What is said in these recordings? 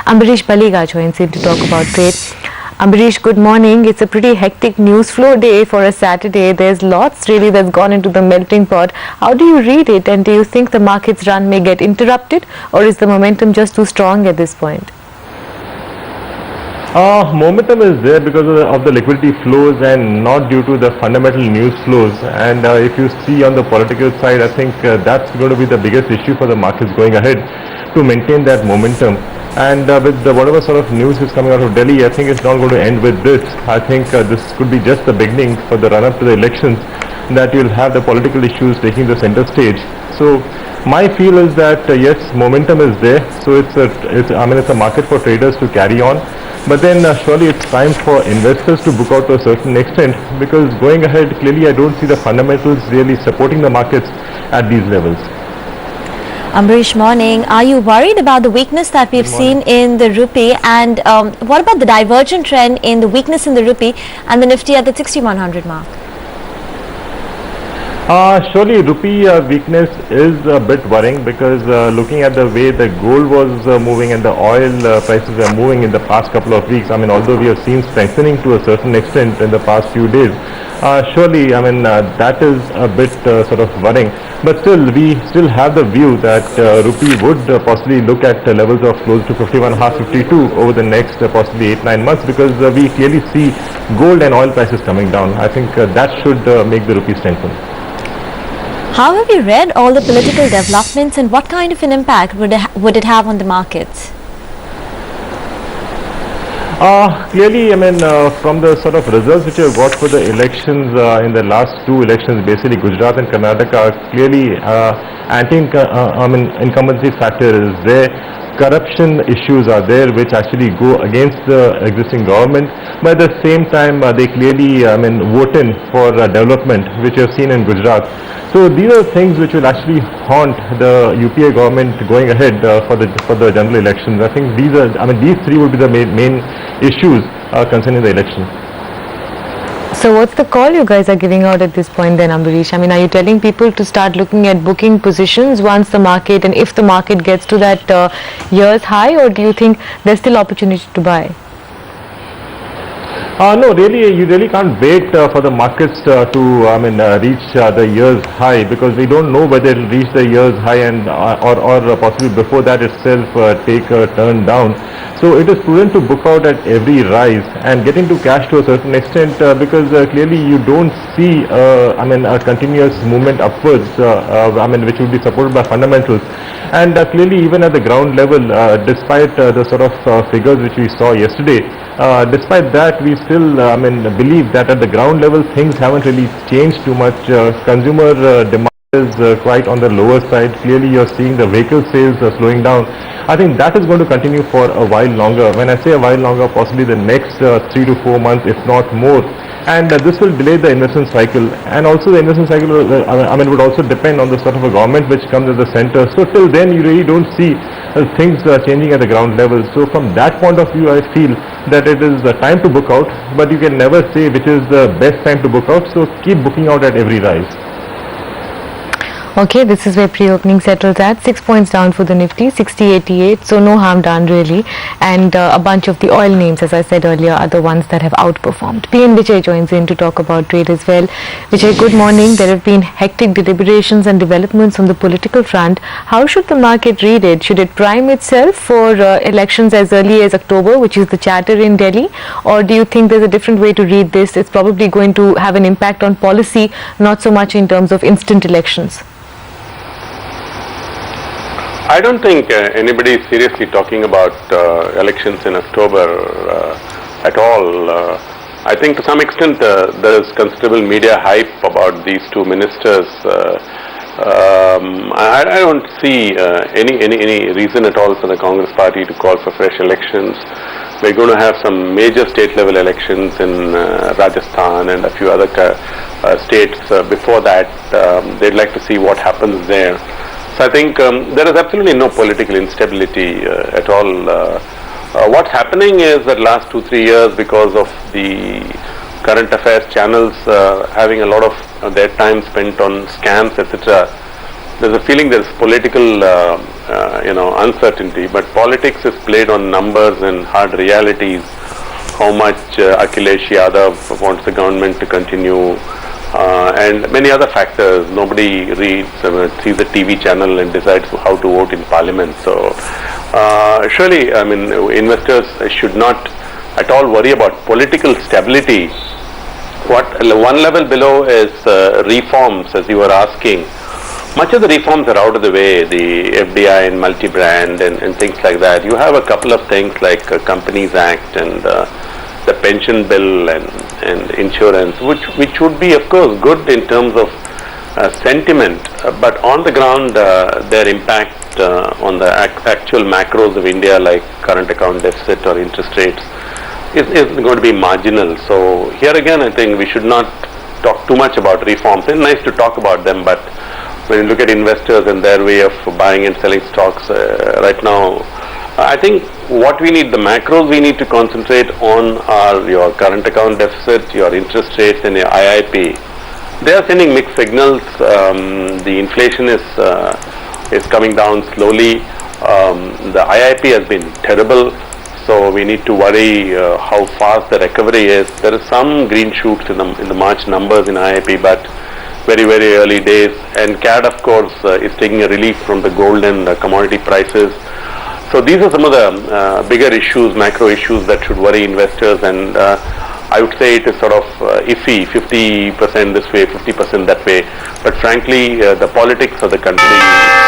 Ambarish Baliga joins in to talk about trade. Ambarish, good morning. It's a pretty hectic news flow day for a Saturday. There's lots really that's gone into the melting pot. How do you read it, and do you think the market's run may get interrupted, or is the momentum just too strong at this point? Momentum is there because of the liquidity flows and not due to the fundamental news flows. And if you see on the political side, I think that's going to be the biggest issue for the markets going ahead to maintain that momentum. And with whatever sort of news is coming out of Delhi, I think it's not going to end with this. I think this could be just the beginning for the run-up to the elections, that you'll have the political issues taking the center stage. So my feel is that yes, momentum is there. So it's a market for traders to carry on. But then surely it's time for investors to book out to a certain extent, because going ahead, clearly I don't see the fundamentals really supporting the markets at these levels. Ambarish, morning. Are you worried about the weakness that we've seen in the rupee, and what about the divergent trend in the weakness in the rupee and the Nifty at the 6100 mark? Surely rupee weakness is a bit worrying, because looking at the way the gold was moving and the oil prices were moving in the past couple of weeks, although we have seen strengthening to a certain extent in the past few days, surely that is a bit sort of worrying. But still, we still have the view that rupee would possibly look at levels of close to 51.5, 52 over the next possibly 8-9 months, because we clearly see gold and oil prices coming down. I think that should make the rupee strengthen. How have you read all the political developments, and what kind of an impact would it have on the markets? Clearly, from the sort of results which have got for the elections in the last two elections, basically Gujarat and Karnataka, clearly incumbency factor is there. Corruption issues are there which actually go against the existing government, but at the same time they clearly vote in for development, which you have seen in Gujarat. So these are things which will actually haunt the UPA government going ahead for the general elections. I think these three would be the main issues concerning the election. So what's the call you guys are giving out at this point then, Ambarish? Are you telling people to start looking at booking positions once the market, and if the market gets to that year's high, or do you think there's still opportunity to buy? No, really, you really can't wait for the markets to reach the year's high, because we don't know whether it will reach the year's high and or possibly before that itself take a turn down. So it is prudent to book out at every rise and get into cash to a certain extent, because clearly you don't see a continuous movement upwards, which would be supported by fundamentals. And clearly, even at the ground level, despite the sort of figures which we saw yesterday, despite that, we still believe that at the ground level things haven't really changed too much. Consumer demand is quite on the lower side. Clearly, you're seeing the vehicle sales slowing down. I think that is going to continue for a while longer. When I say a while longer, possibly the next 3 to 4 months, if not more. And this will delay the investment cycle, and also the investment cycle would also depend on the sort of a government which comes at the center. So till then you really don't see things changing at the ground level. So from that point of view, I feel that it is the time to book out, but you can never say which is the best time to book out. So keep booking out at every rise. Okay, this is where pre-opening settles at 6 points down for the Nifty, 60.88, so no harm done really, and a bunch of the oil names, as I said earlier, are the ones that have outperformed. PN Vijay joins in to talk about trade as well. Vijay, good morning. There have been hectic deliberations and developments on the political front. How should the market read it? Should it prime itself for elections as early as October, which is the chatter in Delhi, or do you think there's a different way to read this? It's probably going to have an impact on policy, not so much in terms of instant elections. I don't think anybody is seriously talking about elections in October at all. I think to some extent there is considerable media hype about these two ministers. I don't see any reason at all for the Congress party to call for fresh elections. We're going to have some major state level elections in Rajasthan and a few other states before that. They'd like to see what happens there. So I think there is absolutely no political instability at all. What's happening is that last 2-3 years, because of the current affairs channels having a lot of their time spent on scams, etc., there's a feeling there's political uncertainty. But politics is played on numbers and hard realities. How much Akhilesh Yadav wants the government to continue, and many other factors. Nobody sees the TV channel and decides how to vote in Parliament. So surely, investors should not at all worry about political stability. What one level below is reforms, as you were asking. Much of the reforms are out of the way, the FDI and multi-brand and things like that. You have a couple of things like Companies Act and the pension bill and insurance, which would be, of course, good in terms of sentiment, but on the ground, their impact on the actual macros of India, like current account deficit or interest rates, is going to be marginal. So here again, I think we should not talk too much about reforms. It's nice to talk about them, but when you look at investors and their way of buying and selling stocks right now, I think what we need, the macros we need to concentrate on are your current account deficit, your interest rates and your IIP. They are sending mixed signals. The inflation is coming down slowly. The IIP has been terrible, so we need to worry how fast the recovery is. There is some green shoots in the March numbers in IIP, but very, very early days. And CAD, of course, is taking a relief from the gold and commodity prices. So these are some of the bigger issues, macro issues that should worry investors, and I would say it is sort of iffy, 50% this way, 50% that way. But frankly, the politics of the country.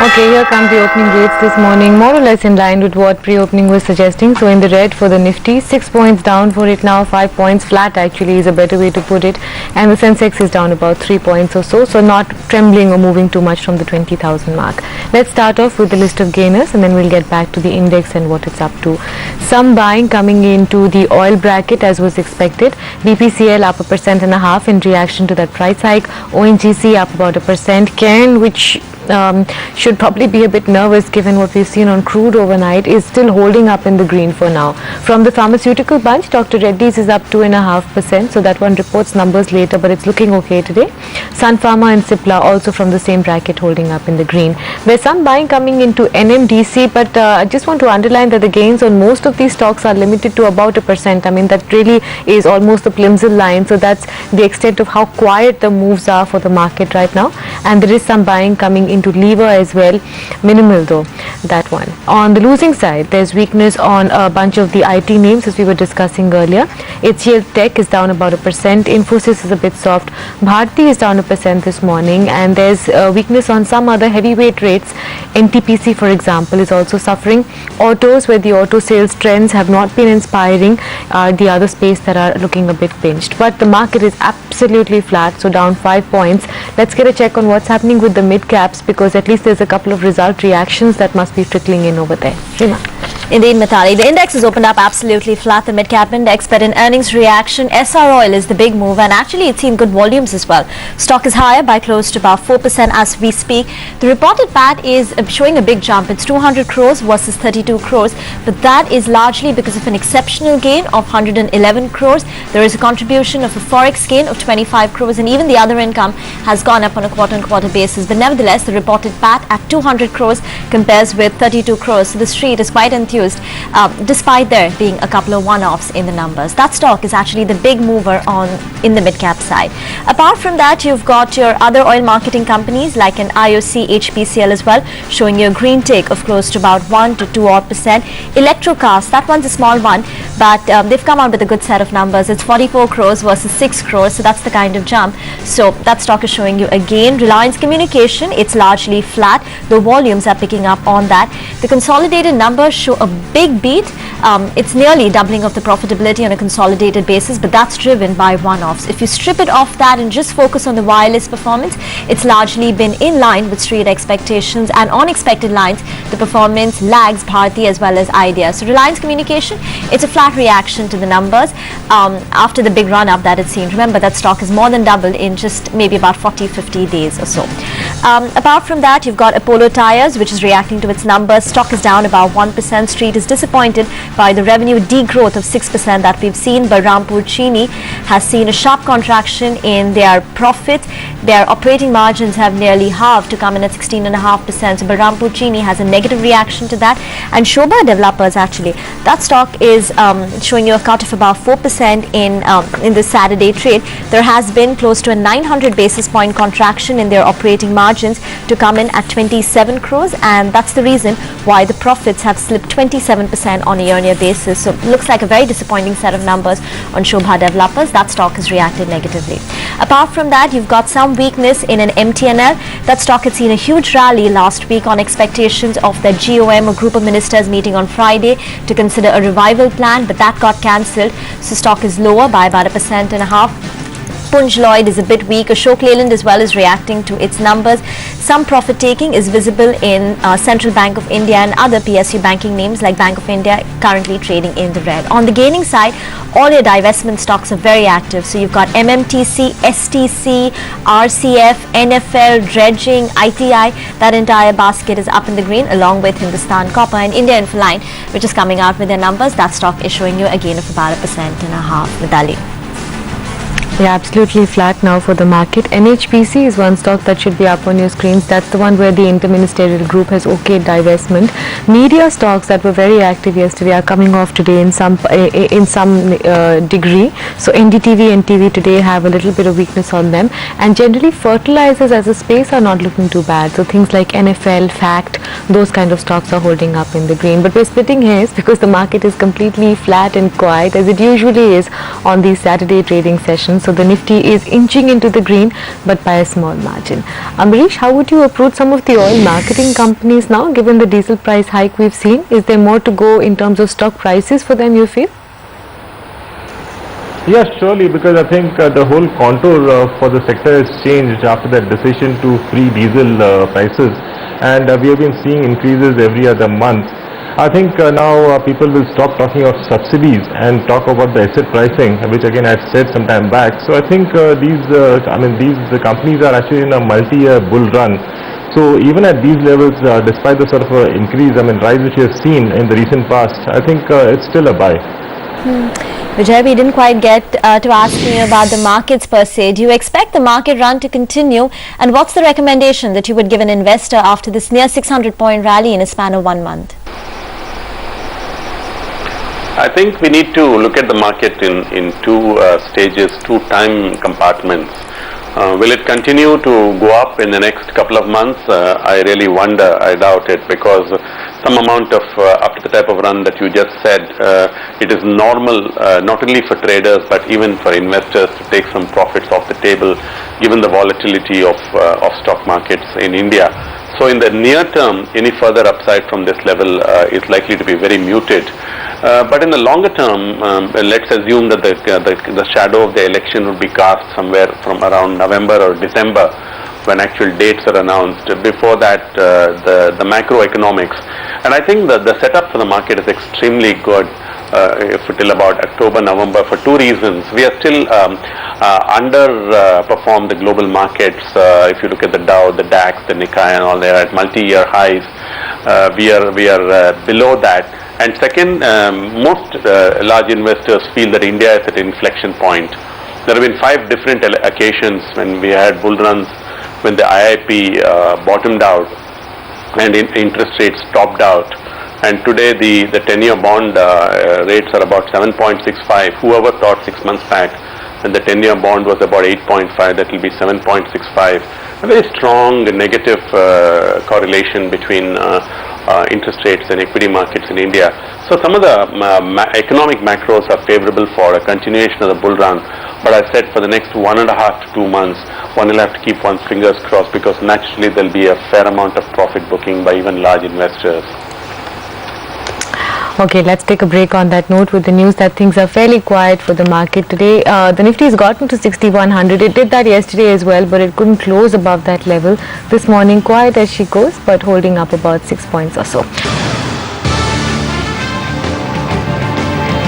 Okay, here come the opening rates this morning, more or less in line with what pre-opening was suggesting. So in the red for the Nifty, 6 points down for it now, 5 points flat actually is a better way to put it. And the Sensex is down about 3 points or so, so not trembling or moving too much from the 20,000 mark. Let's start off with the list of gainers and then we'll get back to the index and what it's up to. Some buying coming into the oil bracket as was expected. BPCL up 1.5% in reaction to that price hike. ONGC up about 1%. Cairn, which should probably be a bit nervous given what we've seen on crude overnight, is still holding up in the green for now. From the pharmaceutical bunch, Dr. Reddy's is up 2.5%, so that one reports numbers later, but it's looking okay today. Sun Pharma and Cipla also from the same bracket holding up in the green. There's some buying coming into NMDC, but I just want to underline that the gains on most of these stocks are limited to about 1%. I mean, that really is almost the Plimsoll line, so that's the extent of how quiet the moves are for the market right now. And there is some buying coming into Lever as well, minimal though, that one. On the losing side, there's weakness on a bunch of the IT names as we were discussing earlier. HCL Tech is down about 1%, Infosys is a bit soft, Bharti is down 1% this morning, and there's weakness on some other heavyweight rates. NTPC, for example, is also suffering. Autos, where the auto sales trends have not been inspiring, are the other space that are looking a bit pinched. But the market is absolutely flat, so down 5 points. Let's get a check on what's happening with the mid caps, because at least there's a couple of result reactions that must be trickling in over there. Rima. Indeed, Mithali. The index has opened up absolutely flat, the mid-cap index, but in earnings reaction, SR Oil is the big move, and actually it's seen good volumes as well. Stock is higher by close to about 4% as we speak. The reported PAT is showing a big jump. It's 200 crores versus 32 crores, but that is largely because of an exceptional gain of 111 crores. There is a contribution of a forex gain of 25 crores, and even the other income has gone up on a quarter-on-quarter basis. But nevertheless, the reported PAT at 200 crores compares with 32 crores. So the street is quite enthused, despite there being a couple of one-offs in the numbers. That stock is actually the big mover in the mid-cap side. Apart from that, you've got your other oil marketing companies like an IOC, HPCL as well, showing you a green take of close to about 1 to 2%. Electrocast, that one's a small one, but they've come out with a good set of numbers. It's 44 crores versus 6 crores, so that's the kind of jump. So that stock is showing you a gain. Reliance Communication, it's largely flat. The volumes are picking up on that. The consolidated numbers show a big beat. It's nearly doubling of the profitability on a consolidated basis, but that's driven by one-offs. If you strip it off that and just focus on the wireless performance, it's largely been in line with street expectations, and on expected lines, the performance lags Bharti as well as Idea. So Reliance Communication, it's a flat reaction to the numbers after the big run-up that it's seen. Remember, that stock has more than doubled in just maybe about 40-50 days or so. Apart from that, you've got Apollo Tyres, which is reacting to its numbers. Stock is down about 1%. Street is disappointed by the revenue degrowth of 6% that we've seen. Balrampur Chini has seen a sharp contraction in their profits. Their operating margins have nearly halved to come in at 16.5%. So Balrampur Chini has a negative reaction to that. And Shobha Developers, actually, that stock is showing you a cut of about 4% in the Saturday trade. There has been close to a 900 basis point contraction in their operating margins to come in at 27 crores, and that's the reason why the profits have slipped 27% on a year-on-year basis. So looks like a very disappointing set of numbers on Shobha Developers. That stock has reacted negatively. Apart from that, you've got some weakness in an MTNL. That stock had seen a huge rally last week on expectations of the GOM, or Group of Ministers, meeting on Friday to consider a revival plan, but that got cancelled. So stock is lower by about 1.5%. Punj Lloyd is a bit weak. Ashok Leyland as well is reacting to its numbers. Some profit taking is visible in Central Bank of India and other PSU banking names like Bank of India, currently trading in the red. On the gaining side, all your divestment stocks are very active. So you've got MMTC, STC, RCF, NFL, Dredging, ITI. That entire basket is up in the green, along with Hindustan Copper and India Infoline, which is coming out with their numbers. That stock is showing you a gain of about 1.5%. Midali. Yeah, absolutely flat now for the market. NHPC is one stock that should be up on your screens. That's the one where the interministerial group has okayed divestment. Media stocks that were very active yesterday are coming off today in some degree. So NDTV and TV today have a little bit of weakness on them. And generally fertilizers as a space are not looking too bad. So things like NFL, FACT, those kind of stocks are holding up in the green. But we're splitting hairs because the market is completely flat and quiet, as it usually is on these Saturday trading sessions. So the Nifty is inching into the green, but by a small margin. Amrish, how would you approach some of the oil marketing companies now, given the diesel price hike we've seen? Is there more to go in terms of stock prices for them, you feel? Yes, surely, because I think the whole contour for the sector has changed after that decision to free diesel prices, and we have been seeing increases every other month. I think now people will stop talking of subsidies and talk about the asset pricing, which again I had said some time back. So I think these companies are actually in a multi-year bull run. So even at these levels, despite the sort of increase, rise which we have seen in the recent past, I think it's still a buy. Vijay, we didn't quite get to ask you about the markets per se. Do you expect the market run to continue? And what's the recommendation that you would give an investor after this near 600-point rally in a span of 1 month? I think we need to look at the market in two stages, two time compartments. Will it continue to go up in the next couple of months? I really wonder. I doubt it, because some amount of, up to the type of run that you just said, it is normal not only for traders but even for investors to take some profits off the table, given the volatility of stock markets in India. So in the near term, any further upside from this level is likely to be very muted. But in the longer term, let's assume that the shadow of the election would be cast somewhere from around November or December, when actual dates are announced. Before that, the macroeconomics. And I think that the setup for the market is extremely good till about October, November, for two reasons. We are still underperformed the global markets. If you look at the Dow, the DAX, the Nikkei and all, they are at multi-year highs. We are below that. And second, most large investors feel that India is at an inflection point. There have been 5 different occasions when we had bull runs, when the IIP bottomed out and interest rates topped out. And today the 10-year bond rates are about 7.65. Whoever thought 6 months back when the 10-year bond was about 8.5, that will be 7.65. A very strong negative correlation between interest rates and equity markets in India. So some of the economic macros are favorable for a continuation of the bull run. But I said for the next 1.5 to 2 months, one will have to keep one's fingers crossed, because naturally there will be a fair amount of profit booking by even large investors. Okay, let's take a break on that note with the news that things are fairly quiet for the market today. The Nifty has gotten to 6100. It did that yesterday as well, but it couldn't close above that level. This morning, quiet as she goes, but holding up about 6 points or so.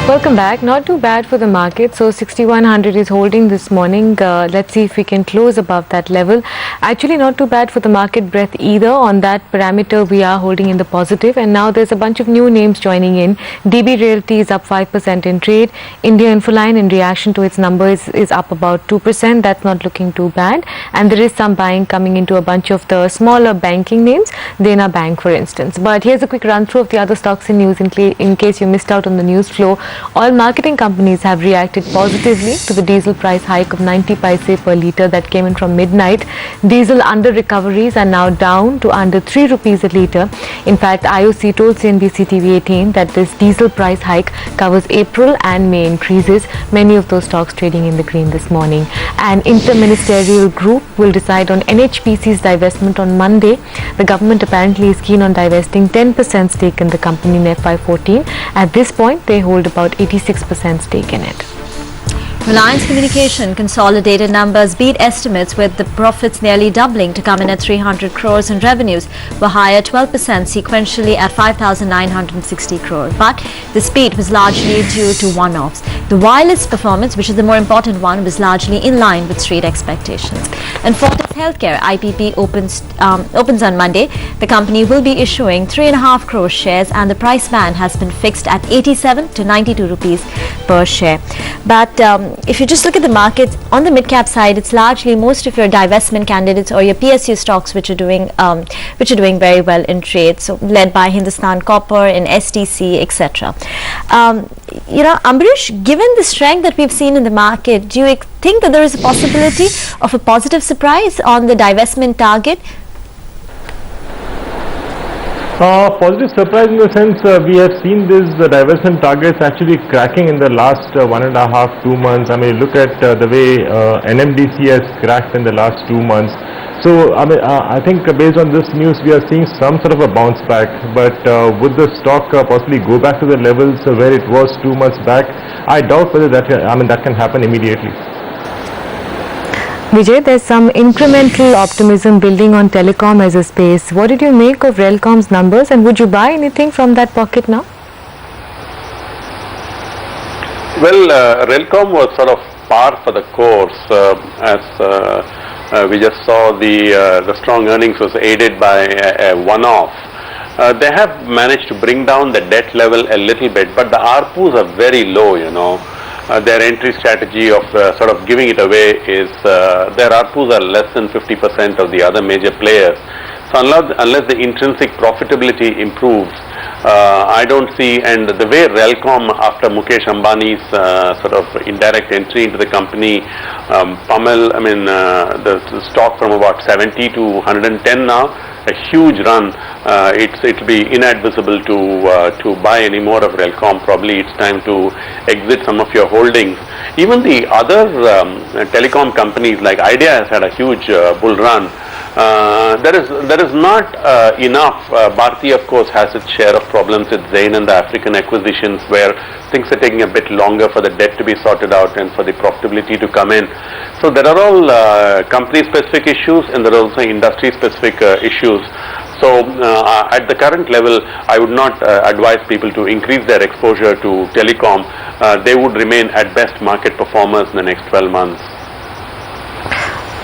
Welcome back. Not too bad for the market. So 6100 is holding this morning. Let's see if we can close above that level. Actually not too bad for the market breadth either. On that parameter we are holding in the positive, and now there's a bunch of new names joining in. DB Realty is up 5% in trade. India Infoline, in reaction to its numbers, is up about 2%. That's not looking too bad, and there is some buying coming into a bunch of the smaller banking names, Dena Bank for instance. But here's a quick run through of the other stocks in news in case you missed out on the news flow. Oil marketing companies have reacted positively to the diesel price hike of 90 paise per litre that came in from midnight. Diesel under recoveries are now down to under 3 rupees a litre. In fact, IOC told CNBC TV 18 that this diesel price hike covers April and May increases. Many of those stocks trading in the green this morning. An interministerial group will decide on NHPC's divestment on Monday. The government apparently is keen on divesting 10% stake in the company in FY14. At this point, they hold about 86% stake in it. Reliance Communication consolidated numbers beat estimates, with the profits nearly doubling to come in at 300 crores, and revenues were higher 12% sequentially at 5,960 crore. But this beat was largely due to one-offs. The wireless performance, which is the more important one, was largely in line with street expectations. And Fortis Healthcare IPP opens on Monday. The company will be issuing 3.5 crore shares, and the price band has been fixed at 87 to 92 rupees per share. But if you just look at the market on the mid-cap side, it's largely most of your divestment candidates or your PSU stocks which are doing very well in trade. So led by Hindustan Copper and STC, etc. Ambarish, given the strength that we've seen in the market, do you think that there is a possibility of a positive surprise on the divestment target? Positive surprise in the sense we have seen these divestment targets actually cracking in the last 1.5-2 months. I mean, look at the way NMDC has cracked in the last 2 months. So I think based on this news we are seeing some sort of a bounce back, but would the stock possibly go back to the levels where it was 2 months back? I doubt whether that can happen immediately. Vijay, there's some incremental optimism building on telecom as a space. What did you make of Relcom's numbers, and would you buy anything from that pocket now? Well, Relcom was sort of par for the course as we just saw the strong earnings was aided by a one-off. They have managed to bring down the debt level a little bit, but the ARPUs are very low, Their entry strategy of sort of giving it away is their ARPUs are less than 50% of the other major players. So unless the intrinsic profitability improves, I don't see, and the way Relcom after Mukesh Ambani's sort of indirect entry into the company, the stock from about 70 to 110 now, a huge run. It'll be inadvisable to buy any more of Relcom. Probably it's time to exit some of your holdings. Even the other telecom companies like Idea has had a huge bull run. There is not enough. Bharti, of course, has its share of problems with Zain and the African acquisitions, where things are taking a bit longer for the debt to be sorted out and for the profitability to come in. So there are all company-specific issues, and there are also industry-specific issues. So at the current level, I would not advise people to increase their exposure to telecom. They would remain at best market performers in the next 12 months.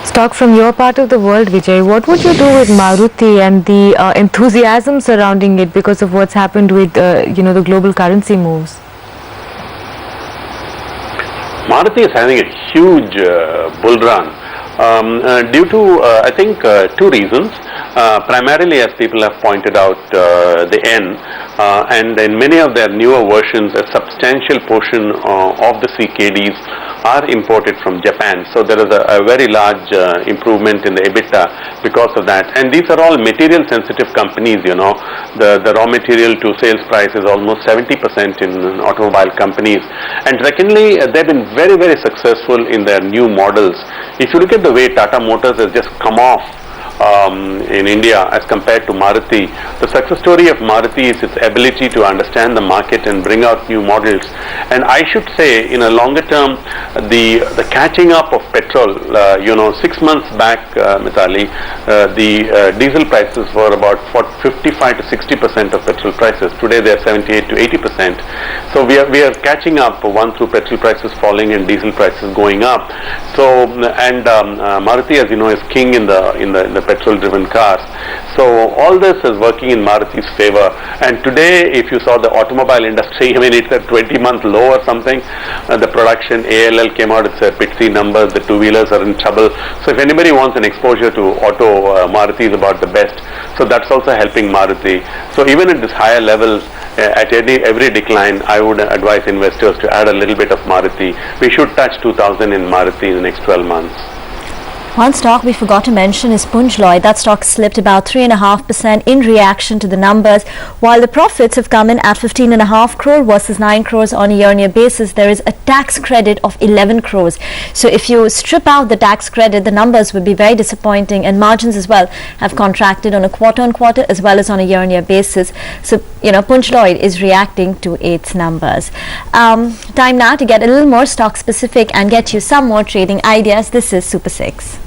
Stock from your part of the world, Vijay, what would you do with Maruti and the enthusiasm surrounding it because of what's happened with the global currency moves? Maruti is having a huge bull run due to I think 2 reasons. Primarily, as people have pointed out, the N, and in many of their newer versions, a substantial portion of the CKDs are imported from Japan. So there is a very large improvement in the EBITDA because of that. And these are all material sensitive companies, the raw material to sales price is almost 70% in automobile companies. And secondly, they've been very, very successful in their new models. If you look at the way Tata Motors has just come off in India as compared to Maruti, the success story of Maruti is its ability to understand the market and bring out new models. And I should say, in a longer term, the catching up of petrol, 6 months back, Mithali, the diesel prices were about 55 to 60% of petrol prices. Today they are 78 to 80%. So we are catching up, one through petrol prices falling and diesel prices going up. So and Maruti, as you know, is king in the petrol driven cars. So all this is working in Maruti's favor. And today, if you saw the automobile industry, I mean, it's at 20-month low or something. The production, ALL came out, it's a PITC number, the two-wheelers are in trouble. So if anybody wants an exposure to auto, Maruti is about the best. So that's also helping Maruti. So even at this higher levels, at every decline, I would advise investors to add a little bit of Maruti. We should touch 2000 in Maruti in the next 12 months. One stock we forgot to mention is Punj Lloyd. That stock slipped about 3.5% in reaction to the numbers. While the profits have come in at 15.5 crore versus 9 crores on a year-on-year basis, there is a tax credit of 11 crores. So if you strip out the tax credit, the numbers would be very disappointing, and margins as well have contracted on a quarter-on-quarter as well as on a year-on-year basis. So, you know, Punj Lloyd is reacting to its numbers. Time now to get a little more stock specific and get you some more trading ideas. This is Super 6.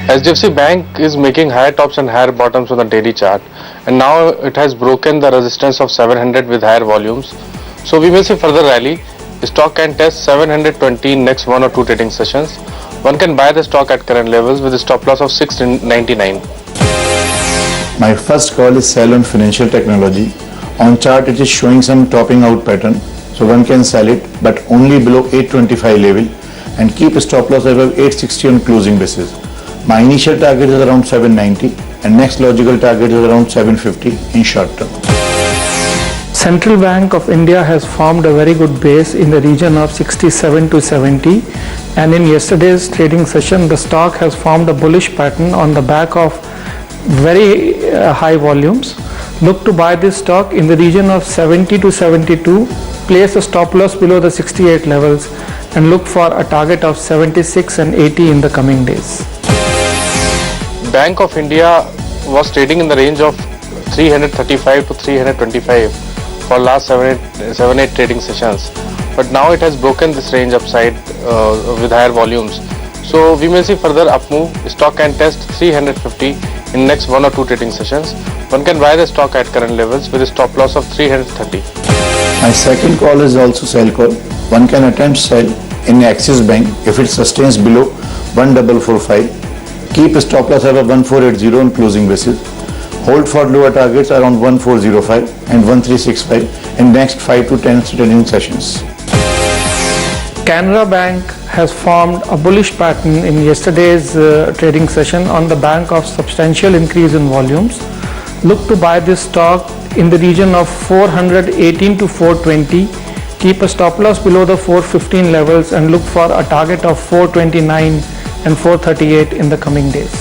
HDFC Bank is making higher tops and higher bottoms on the daily chart, and now it has broken the resistance of 700 with higher volumes. So we may see further rally. The stock can test 720 in next 1 or 2 trading sessions. One can buy the stock at current levels with a stop loss of 699. My first call is sell on financial technology. On chart it is showing some topping out pattern, so one can sell it, but only below 825 level, and keep a stop loss above 860 on closing basis. My initial target is around 790 and next logical target is around 750 in short term. Central Bank of India has formed a very good base in the region of 67 to 70, and in yesterday's trading session the stock has formed a bullish pattern on the back of very high volumes. Look to buy this stock in the region of 70 to 72, place a stop loss below the 68 levels, and look for a target of 76 and 80 in the coming days. Bank of India was trading in the range of 335 to 325 for last 7-8 trading sessions, but now it has broken this range upside with higher volumes. So we may see further up move. Stock can test 350 in next 1 or 2 trading sessions. One can buy the stock at current levels with a stop loss of 330. My second call is also sell call. One can attempt sell in Axis Bank if it sustains below 1445. Keep a stop loss above 1480 on closing basis. Hold for lower targets around 1405 and 1365 in next 5 to 10 trading sessions. Canara Bank has formed a bullish pattern in yesterday's trading session on the back of substantial increase in volumes. Look to buy this stock in the region of 418 to 420. Keep a stop loss below the 415 levels and look for a target of 429 and 438 in the coming days.